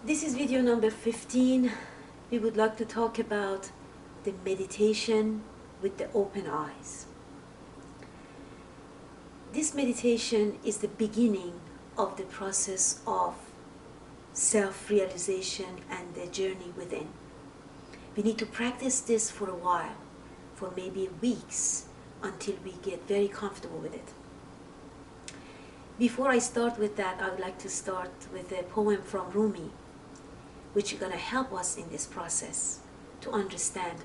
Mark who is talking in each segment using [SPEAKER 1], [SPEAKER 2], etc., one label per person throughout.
[SPEAKER 1] This is video number 15. We would like to talk about the meditation with the open eyes. This meditation is the beginning of the process of self-realization and the journey within. We need to practice this for a while, for maybe weeks, until we get very comfortable with it. Before I start with that, I would like to start with a poem from Rumi, which is going to help us in this process to understand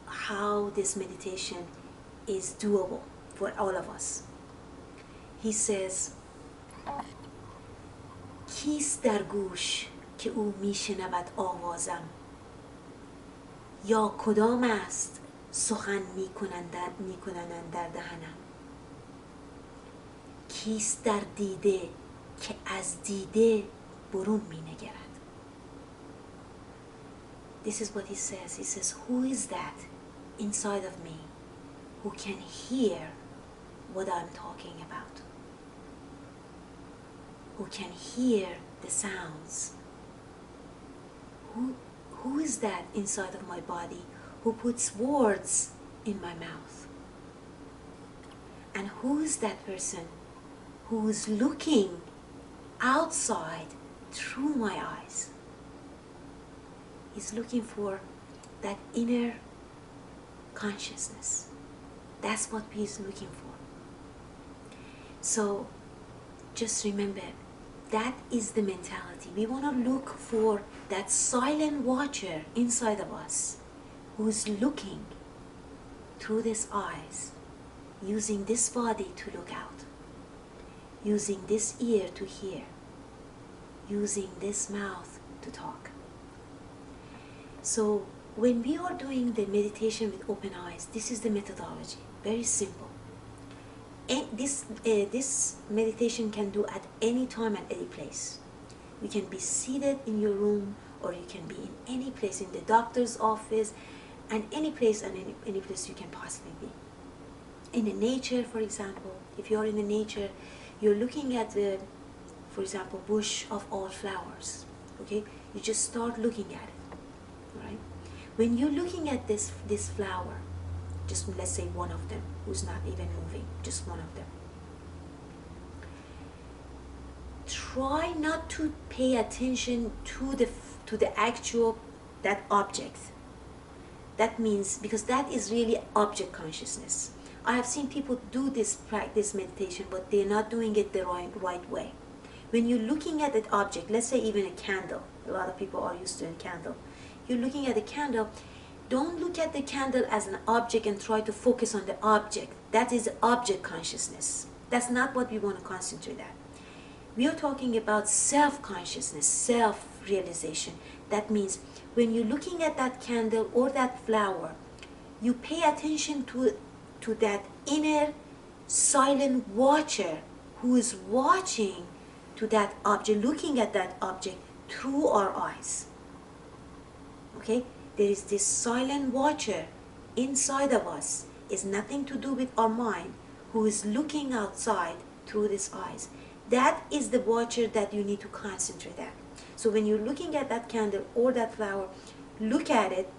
[SPEAKER 1] how this meditation is doable for all of us. He says, کیست در گوش که او میشنود آوازم یا کدام است سخن میکنند در دهنم کیست در دیده که از دیده برون مینگرد. This is what he says. He says, who is that inside of me who can hear what I'm talking about? Who can hear the sounds? Who is that inside of my body who puts words in my mouth? And who is that person who is looking outside through my eyes? He's looking for that inner consciousness. That's what he's looking for. So just remember, that is the mentality. We want to look for that silent watcher inside of us who's looking through these eyes, using this body to look out, using this ear to hear, using this mouth to talk. So when we are doing the meditation with open eyes, this is the methodology, very simple. And this meditation can do at any time and any place. You can be seated in your room, or you can be in any place, in the doctor's office, and any place you can possibly be. In the nature, for example, if you are in the nature, you're looking at the, for example, bush of all flowers. Okay, you just start looking at it. Right? When you're looking at this flower, just let's say one of them who's not even moving, just one of them. Try not to pay attention to the actual that object. That means, because that is really object consciousness. I have seen people do this practice meditation, but they're not doing it the right way. When you're looking at that object, let's say even a candle, a lot of people are used to a candle. You're looking at the candle, don't look at the candle as an object and try to focus on the object. That is object consciousness. That's not what we want to concentrate on. We are talking about self-consciousness, self-realization. That means when you're looking at that candle or that flower, you pay attention to that inner silent watcher who is watching to that object, looking at that object through our eyes. Okay, there is this silent watcher inside of us. It's nothing to do with our mind, who is looking outside through these eyes. That is the watcher that you need to concentrate on. So when you're looking at that candle or that flower, look at it,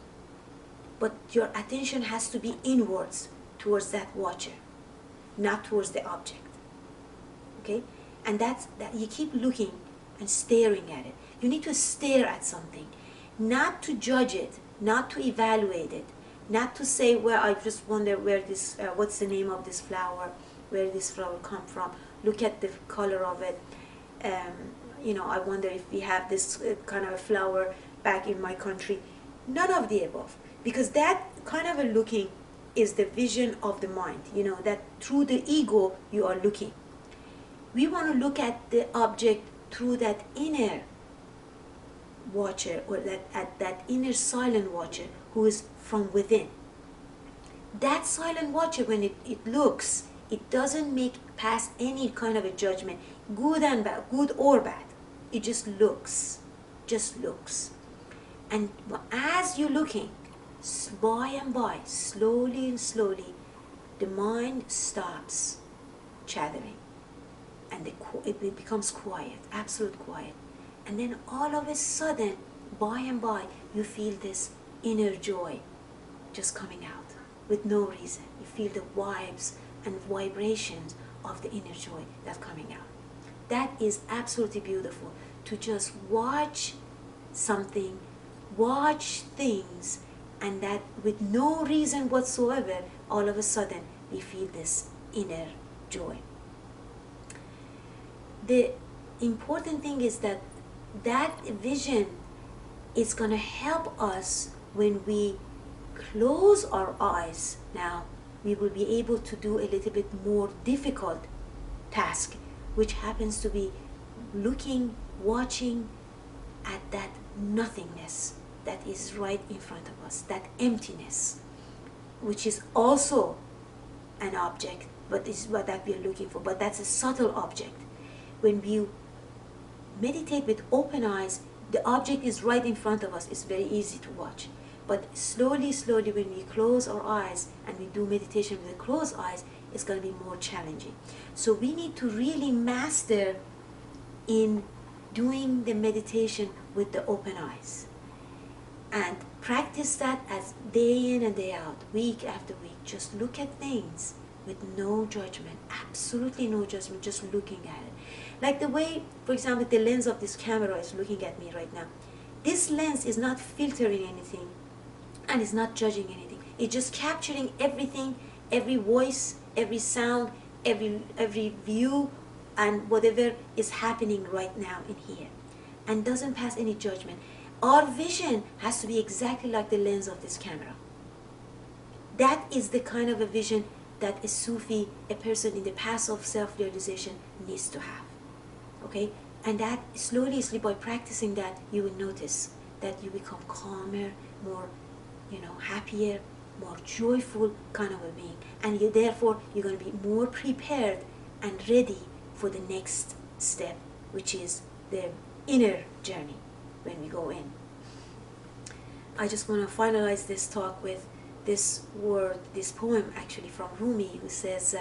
[SPEAKER 1] but your attention has to be inwards towards that watcher, not towards the object. Okay, and that you keep looking and staring at it. You need to stare at something. Not to judge it, not to evaluate it, not to say, well, I just wonder where this, what's the name of this flower, where this flower come from, look at the color of it, I wonder if we have this kind of a flower back in my country. None of the above, because that kind of a looking is the vision of the mind, that through the ego you are looking. We want to look at the object through that inner watcher, or that inner silent watcher who is from within. That silent watcher, when it looks, it doesn't pass any kind of a judgment, good and bad, good or bad. It just looks. And as you're looking, by and by, slowly and slowly, the mind stops chattering, and it becomes quiet, absolute quiet. And then all of a sudden, by and by, you feel this inner joy just coming out with no reason. You feel the vibes and vibrations of the inner joy that's coming out. That is absolutely beautiful, to just watch something, watch things, and that with no reason whatsoever, all of a sudden we feel this inner joy. The important thing is that that vision is going to help us when we close our eyes. Now we will be able to do a little bit more difficult task, which happens to be looking, watching at that nothingness that is right in front of us, that emptiness, which is also an object, but is what that we are looking for, but that's a subtle object. When you meditate with open eyes, the object is right in front of us. It's very easy to watch. But slowly, slowly, when we close our eyes and we do meditation with the closed eyes, it's going to be more challenging. So we need to really master in doing the meditation with the open eyes. And practice that as day in and day out, week after week. Just look at things with no judgment, absolutely no judgment, just looking at it. Like the way, for example, the lens of this camera is looking at me right now. This lens is not filtering anything and it's not judging anything. It's just capturing everything, every voice, every sound, every view, and whatever is happening right now in here, and doesn't pass any judgment. Our vision has to be exactly like the lens of this camera. That is the kind of a vision that a Sufi, a person in the path of self-realization, needs to have. Okay? And that slowly, by practicing that, you will notice that you become calmer, more, happier, more joyful kind of a being. And therefore, you're going to be more prepared and ready for the next step, which is the inner journey when we go in. I just want to finalize this talk with this word, this poem actually from Rumi, who says,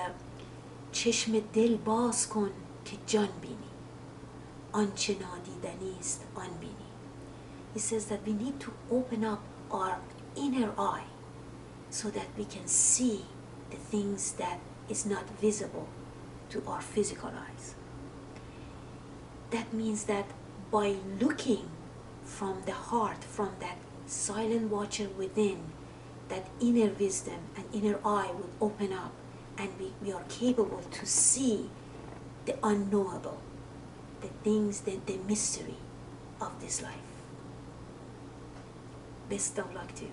[SPEAKER 1] چشم دل باز کن که جان بینی آنچه نادیدنیست آن بینی. He says that we need to open up our inner eye so that we can see the things that is not visible to our physical eyes. That means that by looking from the heart, from that silent watcher within, that inner wisdom and inner eye would open up, and we are capable to see the unknowable, the things, the mystery of this life. Best of luck to you.